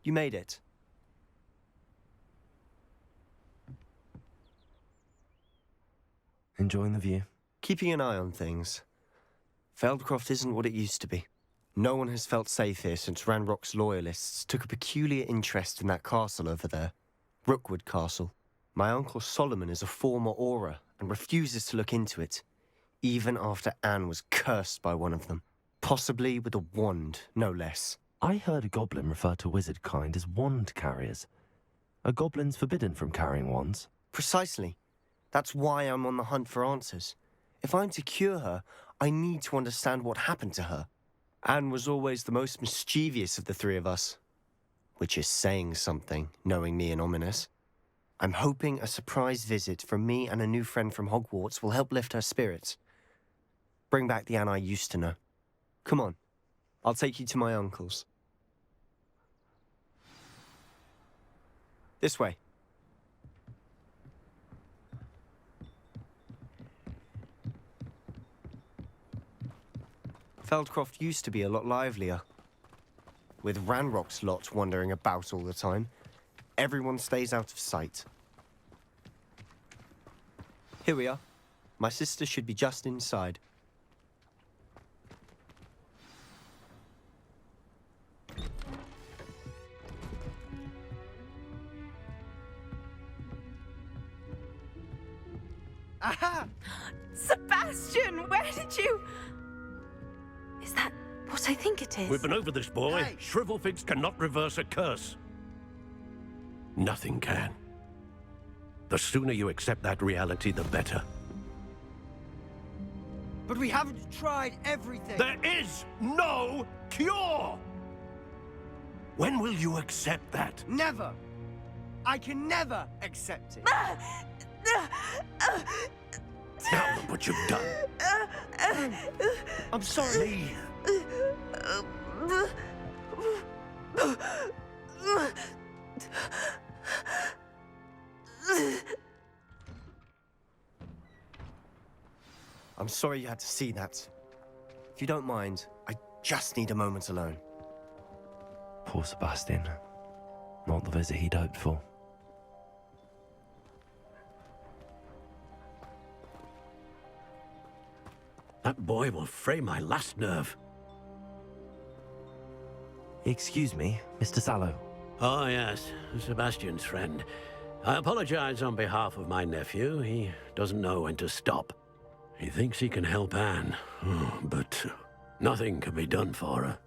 You made it. Enjoying the view? Keeping an eye on things. Feldcroft isn't what it used to be. No one has felt safe here since Ranrock's loyalists took a peculiar interest in that castle over there. Rookwood Castle. My uncle Solomon is a former Auror and refuses to look into it, even after Anne was cursed by one of them. Possibly with a wand, no less. I heard a goblin refer to wizard kind as wand carriers. Are goblins forbidden from carrying wands? Precisely. That's why I'm on the hunt for answers. If I'm to cure her, I need to understand what happened to her. Anne was always the most mischievous of the three of us. Which is saying something, knowing me and Ominous. I'm hoping a surprise visit from me and a new friend from Hogwarts will help lift her spirits. Bring back the Anne I used to know. Come on, I'll take you to my uncle's. This way. Feldcroft used to be a lot livelier. With Ranrock's lot wandering about all the time, everyone stays out of sight. Here we are. My sister should be just inside. Aha! Sebastian, where did you... Is that what I think it is? We've been over this, boy. Hey. Shrivelfigs cannot reverse a curse. Nothing can. The sooner you accept that reality, the better. But we haven't tried everything. There is no cure! When will you accept that? Never. I can never accept it. Now look what you've done. I'm sorry. Leave. I'm sorry you had to see that. If you don't mind, I just need a moment alone. Poor Sebastian. Not the visit he'd hoped for. That boy will fray my last nerve. Excuse me, Mr. Sallow. Oh, yes, Sebastian's friend. I apologize on behalf of my nephew. He doesn't know when to stop. He thinks he can help Anne, but nothing can be done for her.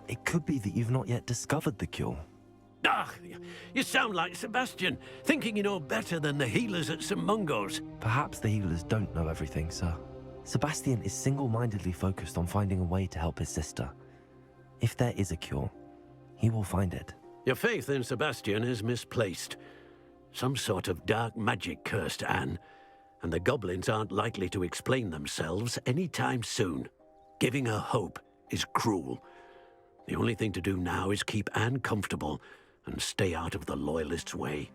It could be that you've not yet discovered the cure. Ah, you sound like Sebastian, thinking you know better than the healers at St. Mungo's. Perhaps the healers don't know everything, sir. Sebastian is single-mindedly focused on finding a way to help his sister. If there is a cure, he will find it. Your faith in Sebastian is misplaced. Some sort of dark magic cursed Anne, and the goblins aren't likely to explain themselves anytime soon. Giving her hope is cruel. The only thing to do now is keep Anne comfortable and stay out of the Loyalists' way.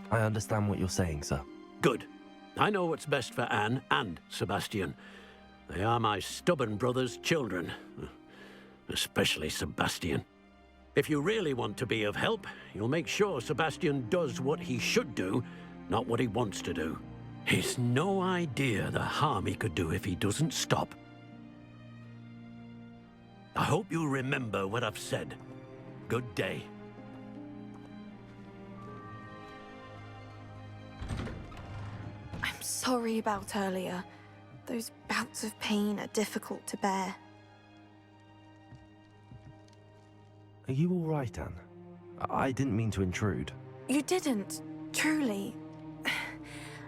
I understand what you're saying, sir. Good. I know what's best for Anne and Sebastian. They are my stubborn brother's children. Especially Sebastian. If you really want to be of help, you'll make sure Sebastian does what he should do, not what he wants to do. He's no idea the harm he could do if he doesn't stop. I hope you'll remember what I've said. Good day. I'm sorry about earlier. Those bouts of pain are difficult to bear. Are you all right, Anne? I didn't mean to intrude. You didn't, truly.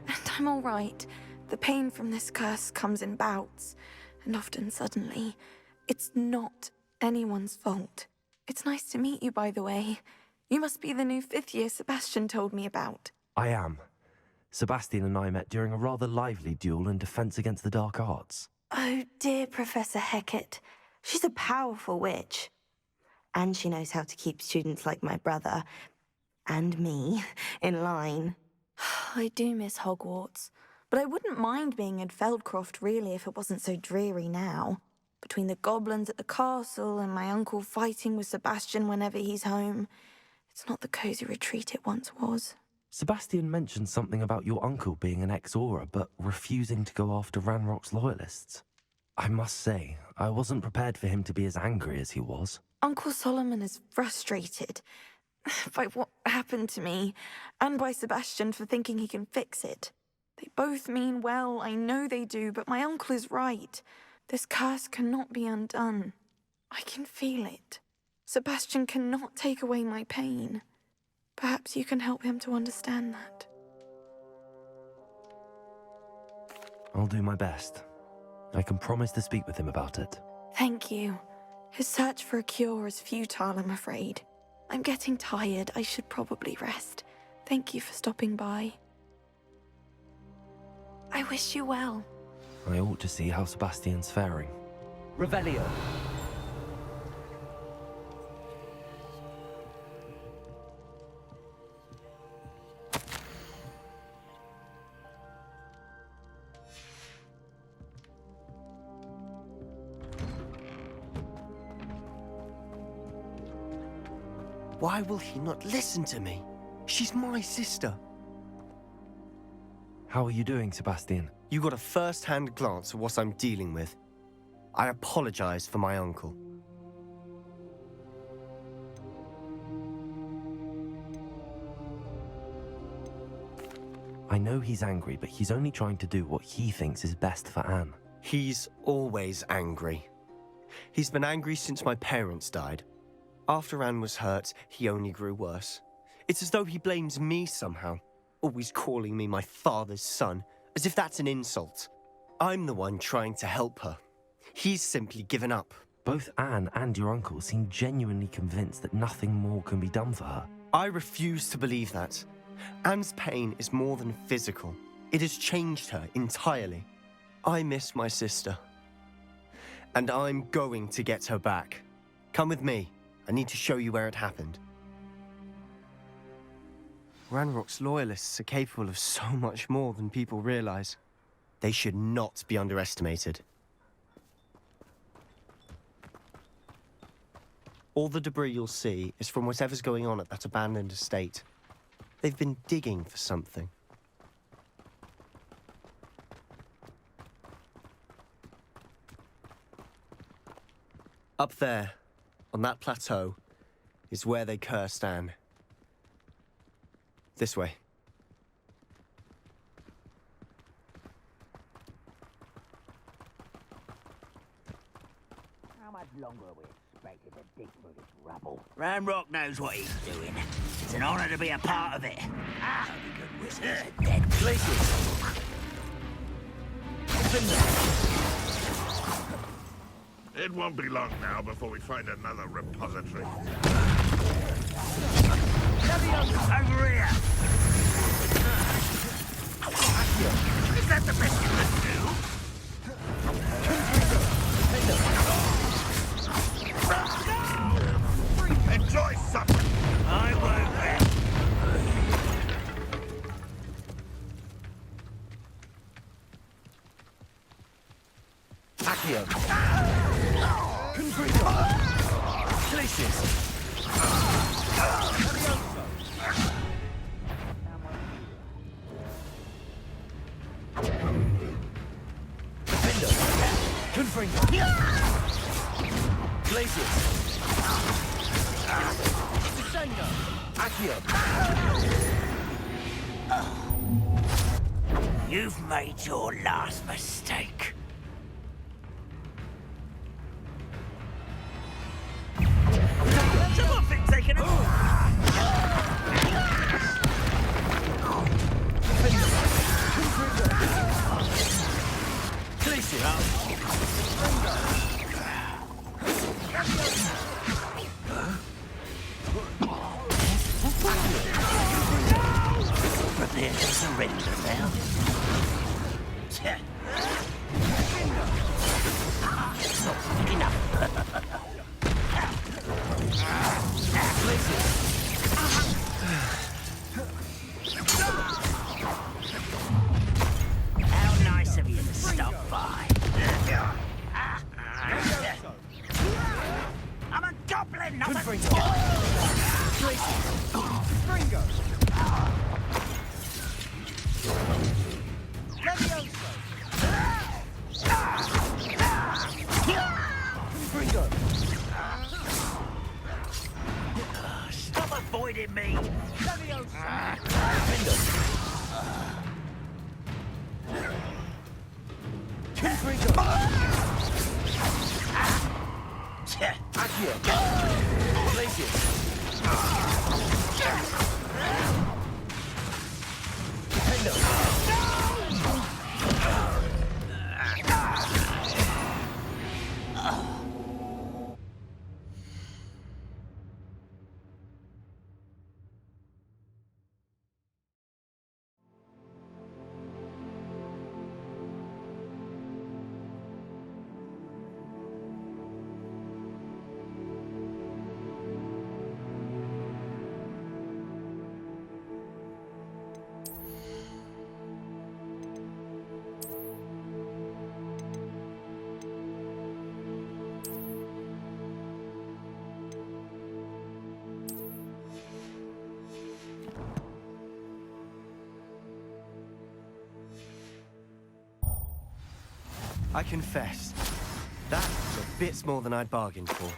And I'm all right. The pain from this curse comes in bouts, and often suddenly. It's not anyone's fault. It's nice to meet you, by the way. You must be the new 5th year Sebastian told me about. I am. Sebastian and I met during a rather lively duel in defense against the dark arts. Oh dear, Professor Hecat. She's a powerful witch. And she knows how to keep students like my brother, and me, in line. I do miss Hogwarts, but I wouldn't mind being in Feldcroft really if it wasn't so dreary now. Between the goblins at the castle and my uncle fighting with Sebastian whenever he's home, it's not the cosy retreat it once was. Sebastian mentioned something about your uncle being an ex-Auror, but refusing to go after Ranrock's loyalists. I must say, I wasn't prepared for him to be as angry as he was. Uncle Solomon is frustrated by what happened to me, and by Sebastian for thinking he can fix it. They both mean well, I know they do, but my uncle is right. This curse cannot be undone. I can feel it. Sebastian cannot take away my pain. Perhaps you can help him to understand that. I'll do my best. I can promise to speak with him about it. Thank you. His search for a cure is futile, I'm afraid. I'm getting tired. I should probably rest. Thank you for stopping by. I wish you well. I ought to see how Sebastian's faring. Revelio. Why will he not listen to me? She's my sister. How are you doing, Sebastian? You got a first-hand glance at what I'm dealing with. I apologize for my uncle. I know he's angry, but he's only trying to do what he thinks is best for Anne. He's always angry. He's been angry since my parents died. After Anne was hurt, he only grew worse. It's as though he blames me somehow, always calling me my father's son, as if that's an insult. I'm the one trying to help her. He's simply given up. Both Anne and your uncle seem genuinely convinced that nothing more can be done for her. I refuse to believe that. Anne's pain is more than physical. It has changed her entirely. I miss my sister. And I'm going to get her back. Come with me. I need to show you where it happened. Ranrock's loyalists are capable of so much more than people realize. They should not be underestimated. All the debris you'll see is from whatever's going on at that abandoned estate. They've been digging for something. Up there, on that plateau, is where they cursed Anne. This way. How much longer are we expected to dig through this rubble? Ranrock knows what he's doing. It's an honor to be a part of it. Ah, good wizards are dead places. It won't be long now before we find another repository. Over here! Is that the best you can do? Enjoy supper! I won't bet. Accio. Confringo. Glacius. Defender. Confringo. Glacius. Descendo. Accio. You've made your last mistake. Someone been taking it. Prepare to surrender now. not thick enough. How nice of you to stop by. I'm a goblin, not a... Fringo! Levioso! Fringo! Stop avoiding me. Levioso! Fringo! Accio! Glacius! Dependo! I confess, that was a bit more than I'd bargained for.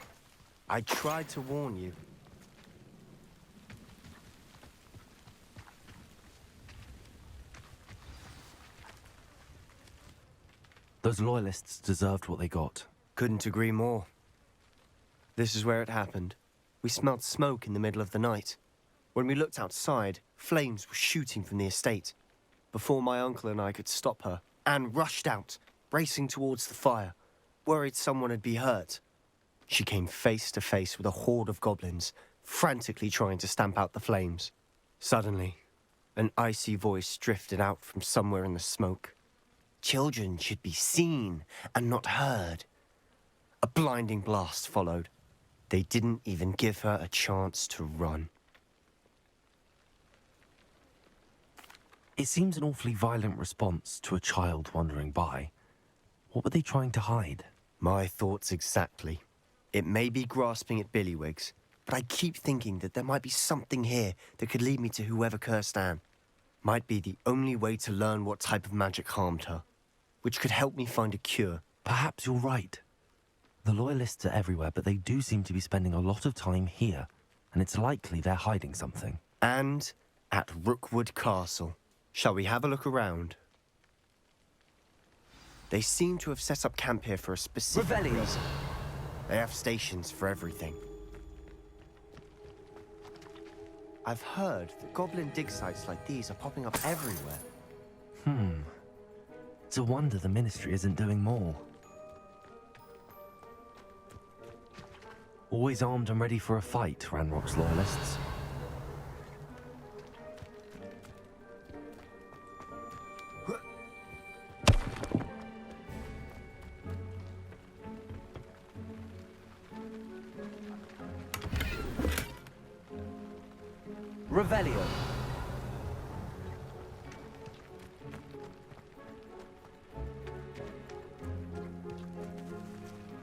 I tried to warn you. Those loyalists deserved what they got. Couldn't agree more. This is where it happened. We smelled smoke in the middle of the night. When we looked outside, flames were shooting from the estate. Before my uncle and I could stop her, Anne rushed out, racing towards the fire, worried someone had been hurt. She came face to face with a horde of goblins, frantically trying to stamp out the flames. Suddenly, an icy voice drifted out from somewhere in the smoke. Children should be seen and not heard. A blinding blast followed. They didn't even give her a chance to run. It seems an awfully violent response to a child wandering by. What were they trying to hide? My thoughts exactly. It may be grasping at Billywigs, but I keep thinking that there might be something here that could lead me to whoever cursed Anne. Might be the only way to learn what type of magic harmed her, which could help me find a cure. Perhaps you're right. The loyalists are everywhere, but they do seem to be spending a lot of time here, and it's likely they're hiding something. And at Rookwood Castle. Shall we have a look around? They seem to have set up camp here for a specific reason. They have stations for everything. I've heard that goblin dig sites like these are popping up everywhere. It's a wonder the Ministry isn't doing more. Always armed and ready for a fight, Ranrock's loyalists. Revelio.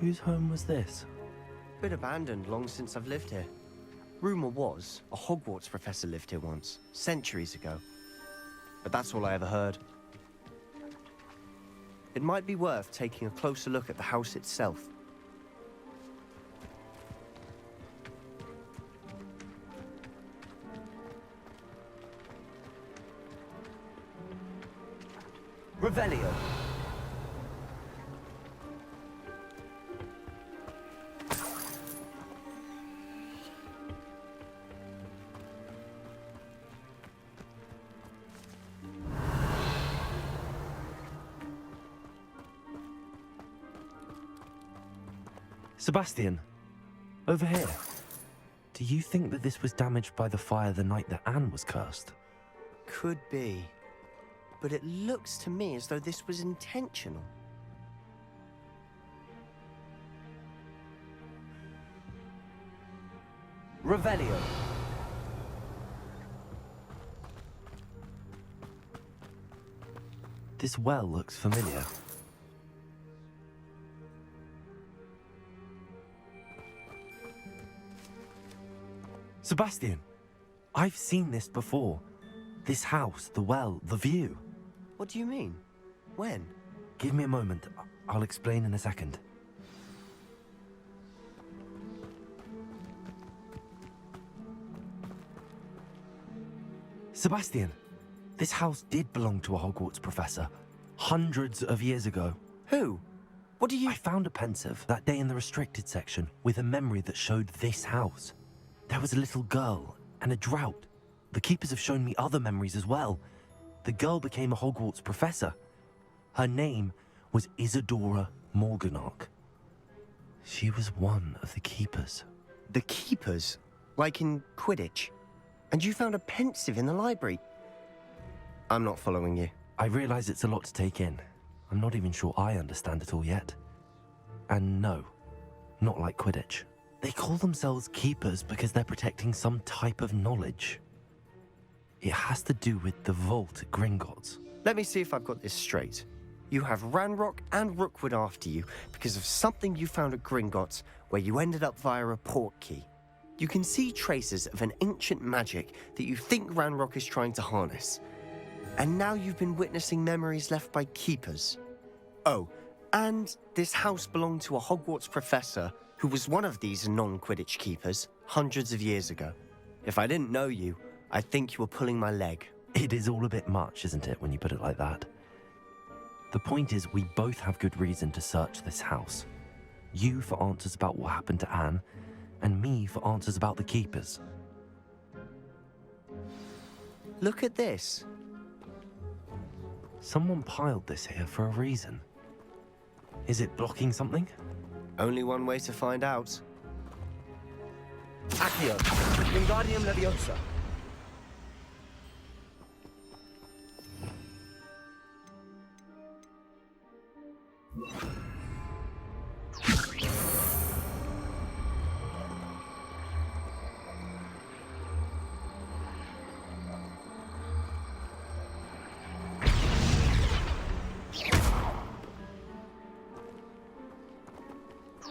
Whose home was this? Been abandoned long since I've lived here. Rumor was a Hogwarts professor lived here once, centuries ago. But that's all I ever heard. It might be worth taking a closer look at the house itself. Revelio. Sebastian, over here. Do you think that this was damaged by the fire the night that Anne was cursed? Could be. But it looks to me as though this was intentional. Revelio. This well looks familiar. Sebastian, I've seen this before. This house, the well, the view. What do you mean? When? Give me a moment. I'll explain in a second. Sebastian, this house did belong to a Hogwarts professor, hundreds of years ago. Who? What do you... I found a pensive that day in the restricted section with a memory that showed this house. There was a little girl and a drought. The keepers have shown me other memories as well. The girl became a Hogwarts professor. Her name was Isadora Morganach. She was one of the keepers. The keepers? Like in Quidditch? And you found a pensive in the library? I'm not following you. I realize it's a lot to take in. I'm not even sure I understand it all yet. And no, not like Quidditch. They call themselves keepers because they're protecting some type of knowledge. It has to do with the vault at Gringotts. Let me see if I've got this straight. You have Ranrock and Rookwood after you because of something you found at Gringotts where you ended up via a portkey. You can see traces of an ancient magic that you think Ranrock is trying to harness. And now you've been witnessing memories left by keepers. Oh, and this house belonged to a Hogwarts professor who was one of these non-Quidditch keepers hundreds of years ago. If I didn't know you, I'd think you were pulling my leg. It is all a bit much, isn't it, when you put it like that? The point is, we both have good reason to search this house. You for answers about what happened to Anne, and me for answers about the keepers. Look at this. Someone piled this here for a reason. Is it blocking something? Only one way to find out. Accio, Wingardium Leviosa.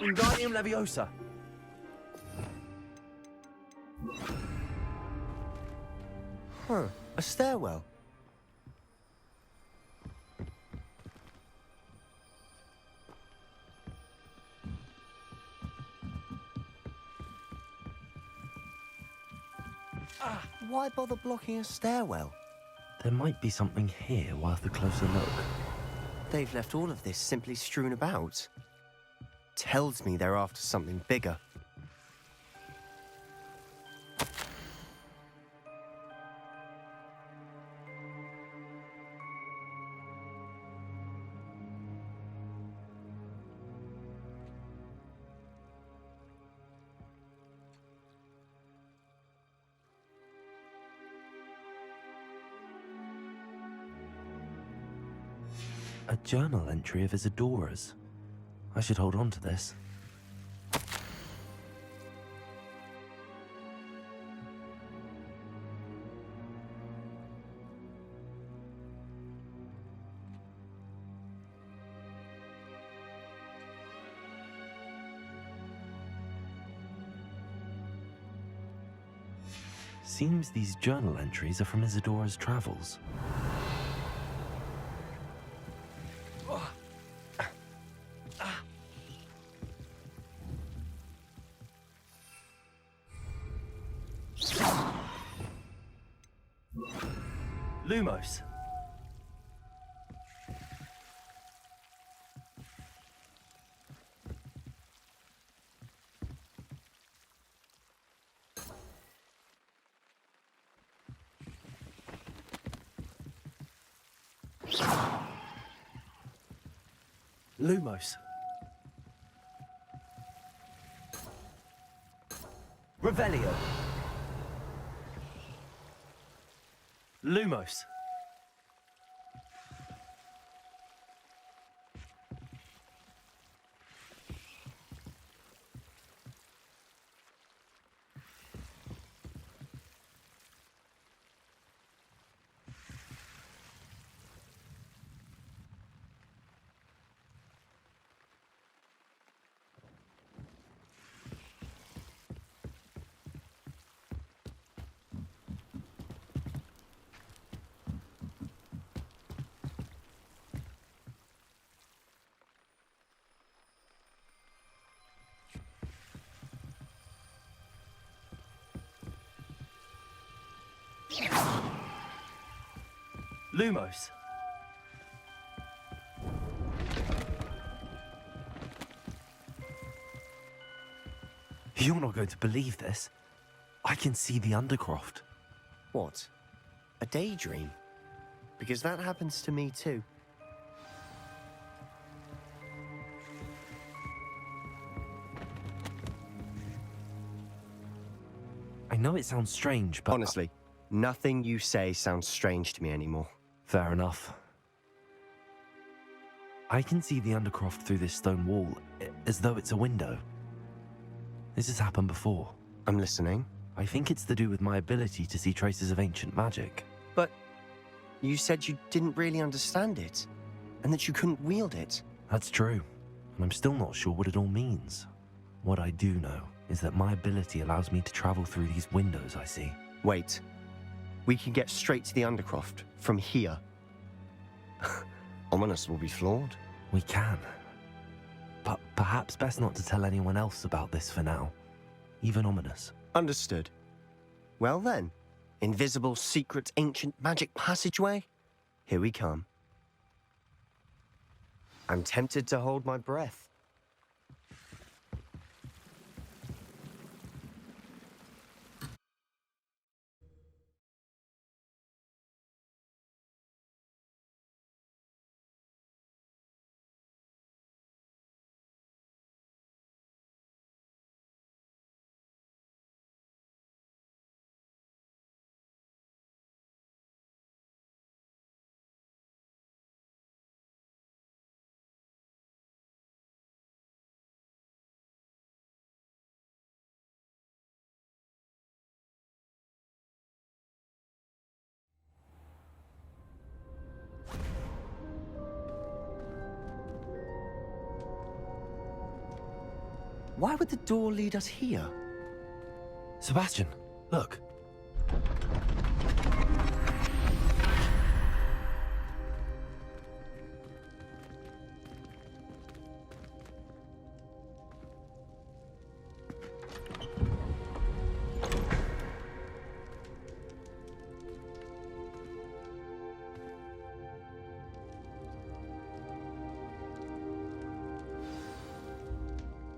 Wingardium Leviosa. Huh, a stairwell. Why bother blocking a stairwell? There might be something here worth a closer look. They've left all of this simply strewn about. Tells me they're after something bigger. A journal entry of Isadora's. I should hold on to this. Seems these journal entries are from Isadora's travels. Lumos. Lumos. Revelio. Lumos. Lumos. You're not going to believe this. I can see the Undercroft. What? A daydream? Because that happens to me too. I know it sounds strange, but... Honestly, nothing you say sounds strange to me anymore. Fair enough. I can see the Undercroft through this stone wall, as though it's a window. This has happened before. I'm listening. I think it's to do with my ability to see traces of ancient magic. But you said you didn't really understand it, and that you couldn't wield it. That's true, and I'm still not sure what it all means. What I do know is that my ability allows me to travel through these windows I see. Wait. We can get straight to the Undercroft from here. Ominous will be floored. We can. But perhaps best not to tell anyone else about this for now. Even Ominous. Understood. Well then, invisible, secret, ancient magic passageway? Here we come. I'm tempted to hold my breath. Why would the door lead us here? Sebastian, look.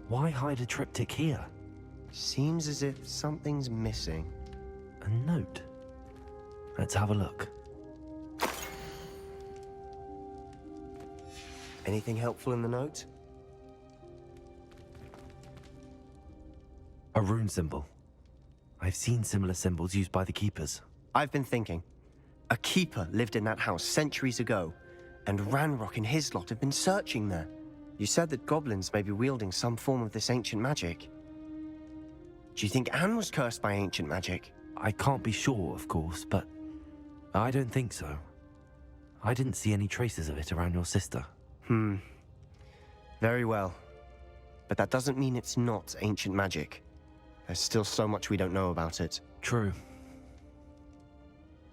Why hide a triptych here? Seems as if something's missing. A note. Let's have a look. Anything helpful in the note? A rune symbol. I've seen similar symbols used by the keepers. I've been thinking. A keeper lived in that house centuries ago, and Ranrock and his lot have been searching there. You said that goblins may be wielding some form of this ancient magic. Do you think Anne was cursed by ancient magic? I can't be sure, of course, but I don't think so. I didn't see any traces of it around your sister. Very well. But that doesn't mean it's not ancient magic. There's still so much we don't know about it. True.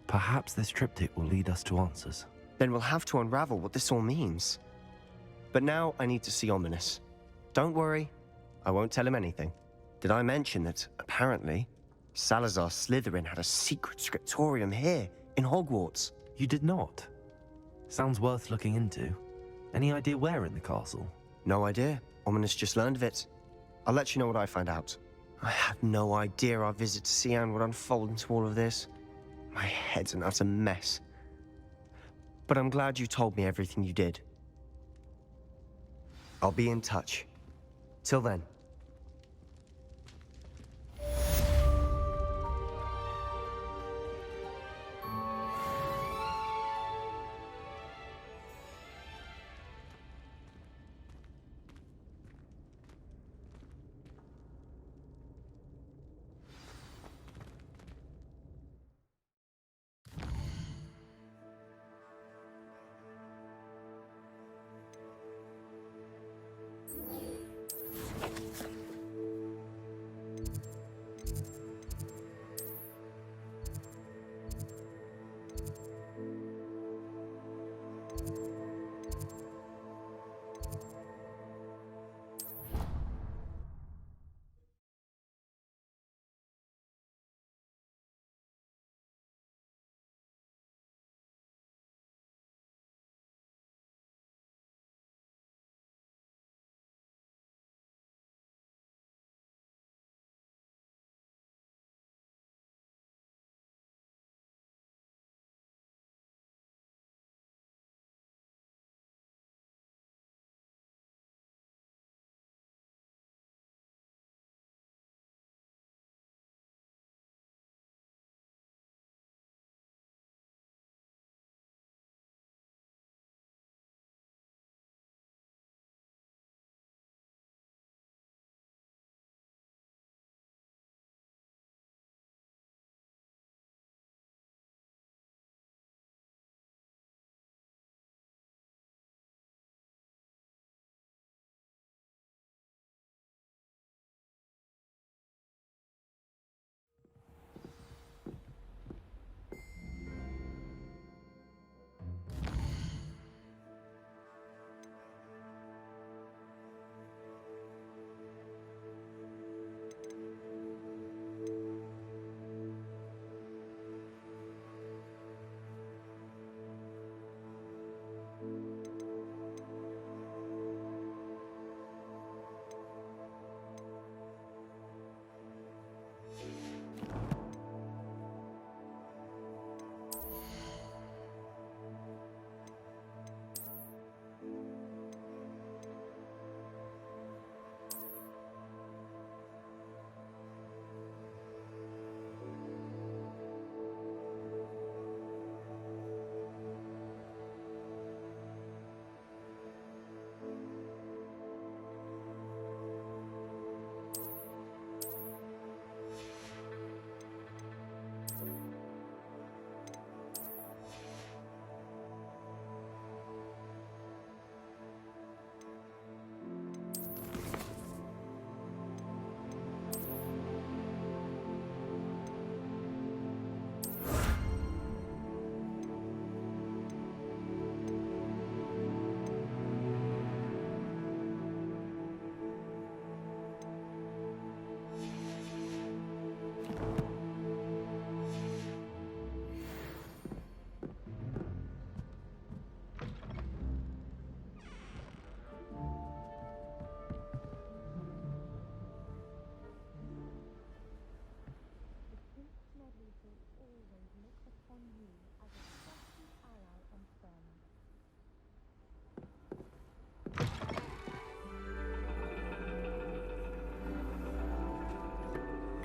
Perhaps this triptych will lead us to answers. Then we'll have to unravel what this all means. But now I need to see Ominous. Don't worry, I won't tell him anything. Did I mention that, apparently, Salazar Slytherin had a secret scriptorium here, in Hogwarts? You did not? Sounds worth looking into. Any idea where in the castle? No idea. Ominous just learned of it. I'll let you know what I find out. I had no idea our visit to Cian would unfold into all of this. My head's an utter mess. But I'm glad you told me everything you did. I'll be in touch. Till then.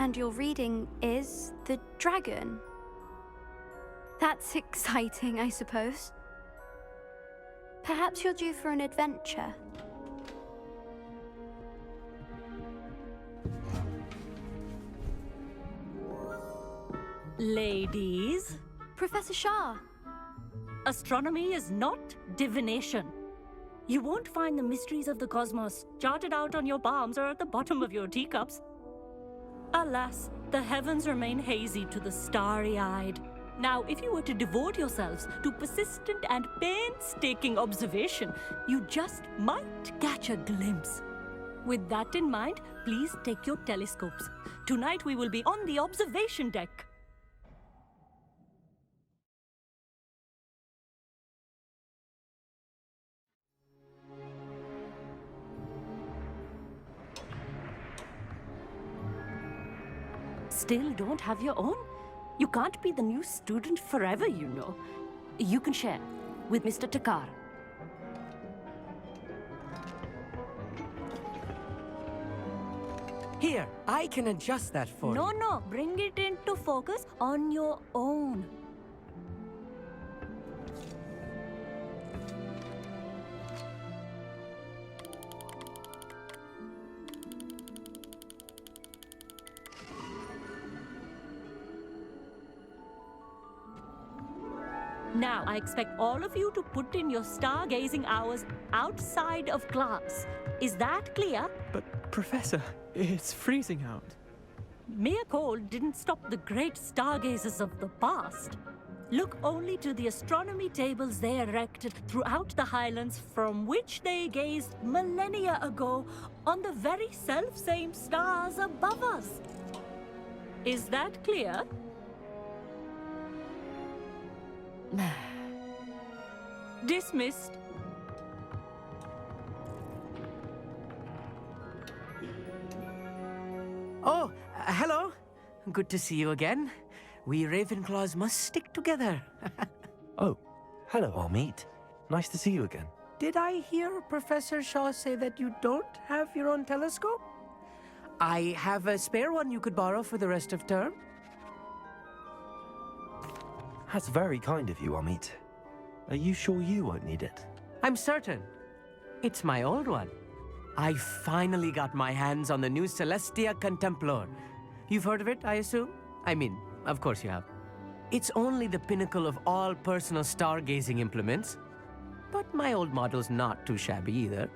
And your reading is the dragon. That's exciting, I suppose. Perhaps you're due for an adventure. Ladies, Professor Shah. astronomy is not divination. You won't find the mysteries of the cosmos charted out on your palms or at the bottom of your teacups. Alas, the heavens remain hazy to the starry-eyed. Now, if you were to devote yourselves to persistent and painstaking observation, you just might catch a glimpse. With that in mind, please take your telescopes. Tonight we will be on the observation deck. Still don't have your own? You can't be the new student forever, you know. You can share with Mr. Takar. Here, I can adjust that for you. No, bring it into focus on your own. Now, I expect all of you to put in your stargazing hours outside of class. Is that clear? But, Professor, it's freezing out. Mere cold didn't stop the great stargazers of the past. Look only to the astronomy tables they erected throughout the highlands from which they gazed millennia ago on the very self-same stars above us. Is that clear? Dismissed. Oh, hello. Good to see you again. We Ravenclaws must stick together. Oh, hello, Amit. Nice to see you again. Did I hear Professor Shaw say that you don't have your own telescope? I have a spare one you could borrow for the rest of term. That's very kind of you, Amit. Are you sure you won't need it? I'm certain. It's my old one. I finally got my hands on the new Celestia Contemplor. You've heard of it, I assume? I mean, of course you have. It's only the pinnacle of all personal stargazing implements. But my old model's not too shabby either.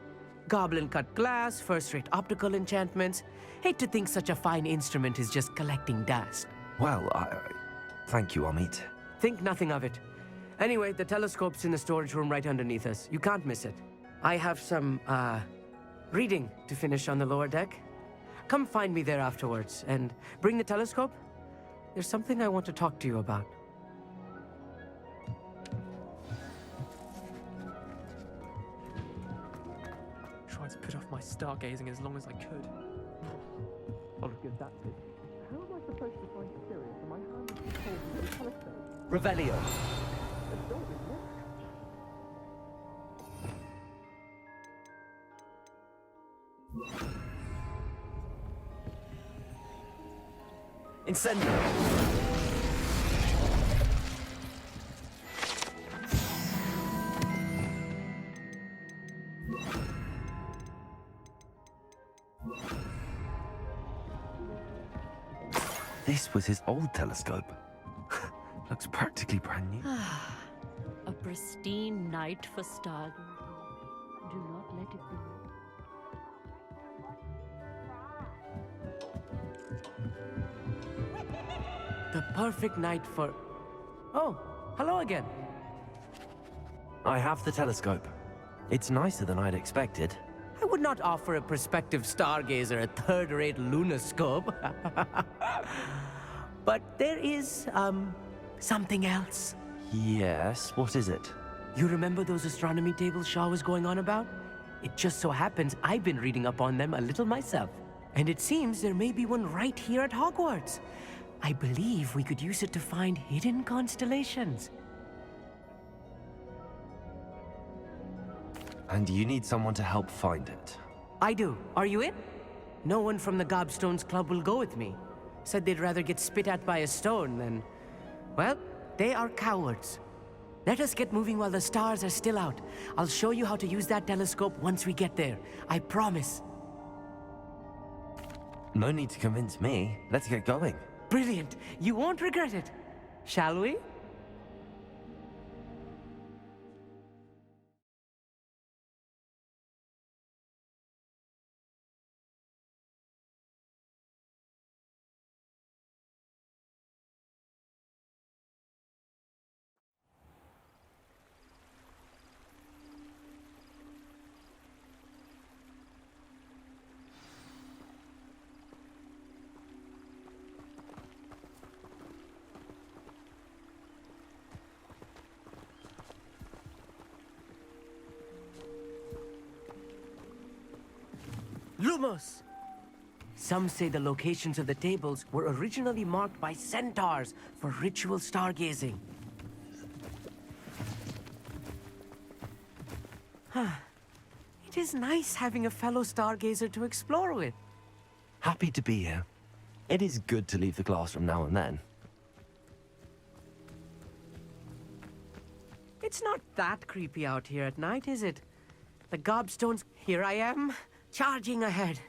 Goblin-cut glass, first-rate optical enchantments. Hate to think such a fine instrument is just collecting dust. Well, thank you, Amit. Think nothing of it. Anyway, the telescope's in the storage room right underneath us. You can't miss it. I have some, reading to finish on the lower deck. Come find me there afterwards, and bring the telescope. There's something I want to talk to you about. Tried to put off my stargazing as long as I could. I'll give that to. How am I supposed to find Sirius? Am I handed to hold the telescope? Revelio. Incendio. This was his old telescope. Looks practically brand new. A pristine night for stargazing. Do not let it be. The perfect night for... Oh, hello again. I have the telescope. It's nicer than I'd expected. I would not offer a prospective stargazer a third-rate lunoscope. But there is, something else. Yes, what is it? You remember those astronomy tables Shaw was going on about? It just so happens I've been reading up on them a little myself. And it seems there may be one right here at Hogwarts. I believe we could use it to find hidden constellations. And you need someone to help find it. I do. Are you in? No one from the Gobstones Club will go with me. said they'd rather get spit at by a stone than... Well, they are cowards. Let us get moving while the stars are still out. I'll show you how to use that telescope once we get there. I promise. No need to convince me. Let's get going. Brilliant. You won't regret it. Shall we? Lumos! Some say the locations of the tables were originally marked by centaurs for ritual stargazing. It is nice having a fellow stargazer to explore with. Happy to be here. It is good to leave the classroom now and then. It's not that creepy out here at night, is it? The gobstones... Here I am, charging ahead.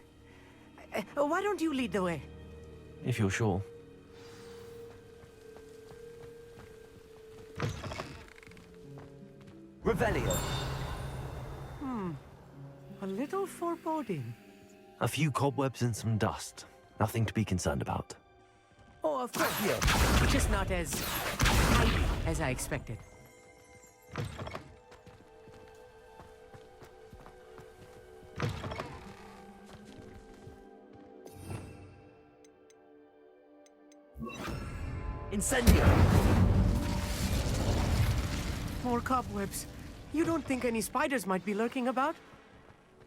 Why don't you lead the way? If you're sure. Revelio. A little foreboding. A few cobwebs and some dust. Nothing to be concerned about. Oh, of course, yeah. Just not as tidy as I expected. Incendio! More cobwebs. You don't think any spiders might be lurking about?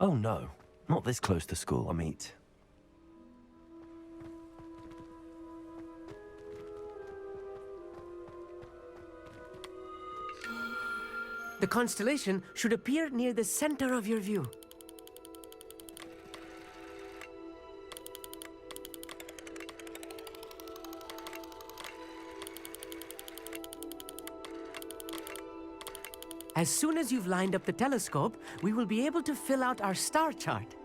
Oh no, not this close to school, Amit. The constellation should appear near the center of your view. As soon as you've lined up the telescope, we will be able to fill out our star chart.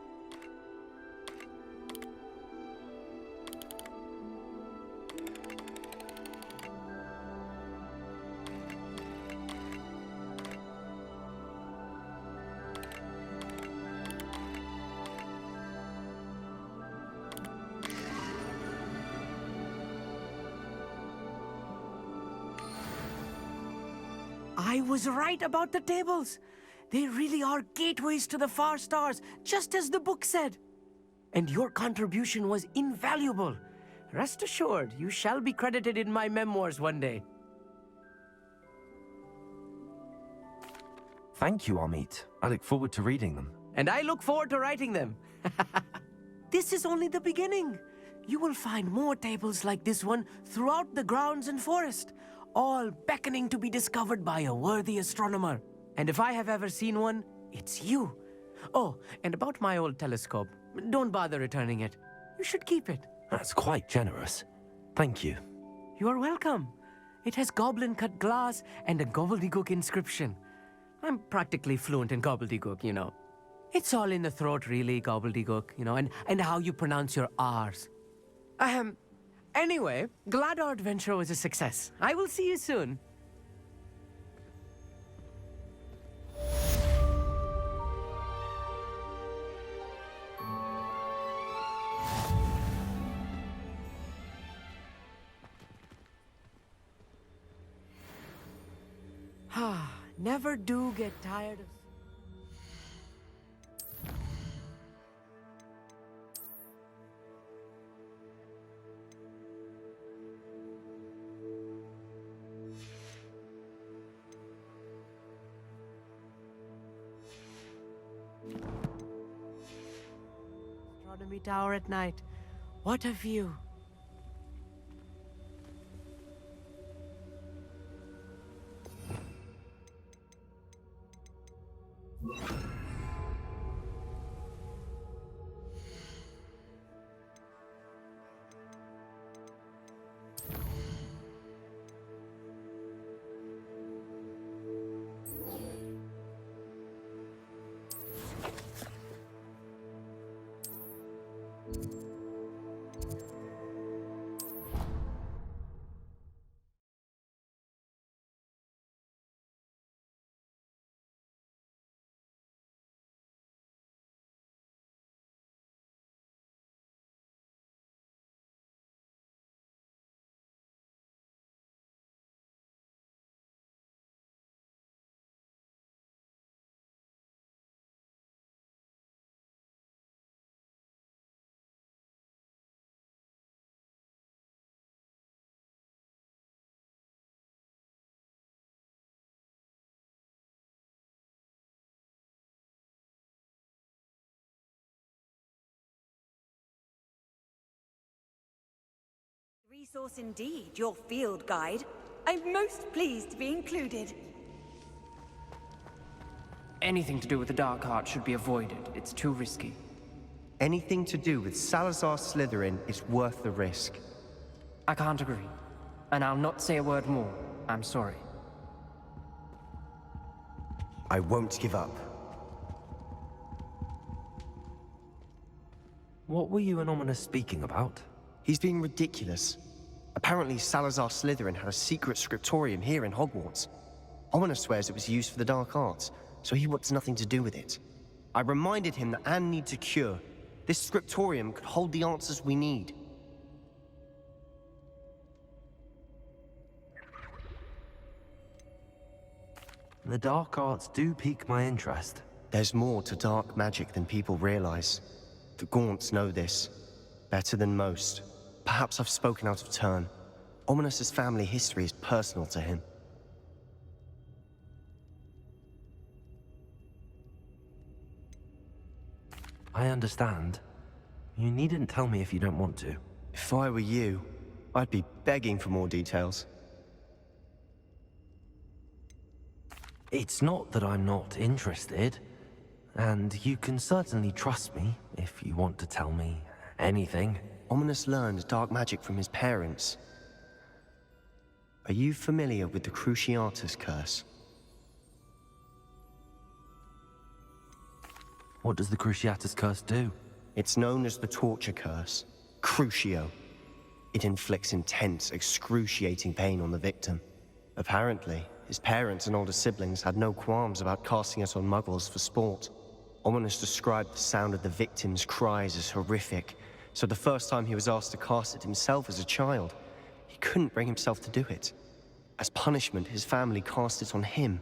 I was right about the tables. They really are gateways to the far stars, just as the book said. And your contribution was invaluable. Rest assured, you shall be credited in my memoirs one day. Thank you, Amit. I look forward to reading them. And I look forward to writing them. This is only the beginning. You will find more tables like this one throughout the grounds and forest, all beckoning to be discovered by a worthy astronomer. And if I have ever seen one, it's you. Oh, and about my old telescope, don't bother returning it. You should keep it. That's quite generous. Thank you. You are welcome. It has goblin-cut glass and a gobbledygook inscription. I'm practically fluent in gobbledygook, you know. It's all in the throat, really, gobbledygook, you know, and how you pronounce your R's. Anyway, glad our adventure was a success. I will see you soon. Never do get tired of... Astronomy tower at night. What a view. Resource indeed, your field guide. I'm most pleased to be included. Anything to do with the Dark Arts should be avoided. It's too risky. Anything to do with Salazar Slytherin is worth the risk. I can't agree. And I'll not say a word more. I'm sorry. I won't give up. What were you and Ominous speaking about? He's being ridiculous. Apparently Salazar Slytherin had a secret scriptorium here in Hogwarts. Ominous swears it was used for the Dark Arts, so he wants nothing to do with it. I reminded him that Anne needs a cure. This scriptorium could hold the answers we need. The Dark Arts do pique my interest. There's more to dark magic than people realize. The Gaunts know this. Better than most. Perhaps I've spoken out of turn. Ominous's family history is personal to him. I understand. You needn't tell me if you don't want to. If I were you, I'd be begging for more details. It's not that I'm not interested. And you can certainly trust me if you want to tell me anything. Ominous learned dark magic from his parents. Are you familiar with the Cruciatus curse? What does the Cruciatus curse do? It's known as the torture curse. Crucio. It inflicts intense, excruciating pain on the victim. Apparently, his parents and older siblings had no qualms about casting it on muggles for sport. Ominous described the sound of the victim's cries as horrific, so the first time he was asked to cast it himself as a child, he couldn't bring himself to do it. As punishment, his family cast it on him.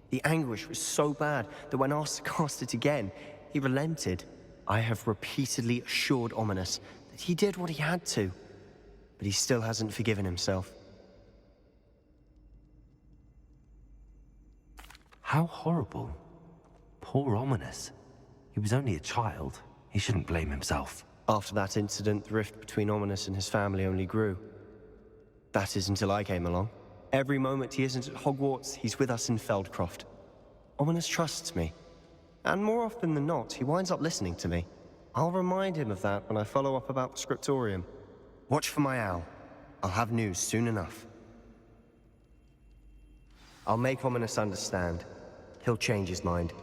The anguish was so bad that when asked to cast it again, he relented. I have repeatedly assured Ominous that he did what he had to, but he still hasn't forgiven himself. How horrible. Poor Ominous. He was only a child. He shouldn't blame himself. After that incident, the rift between Ominous and his family only grew. That is until I came along. Every moment he isn't at Hogwarts, he's with us in Feldcroft. Ominous trusts me. And more often than not, he winds up listening to me. I'll remind him of that when I follow up about the scriptorium. Watch for my owl. I'll have news soon enough. I'll make Ominous understand. He'll change his mind.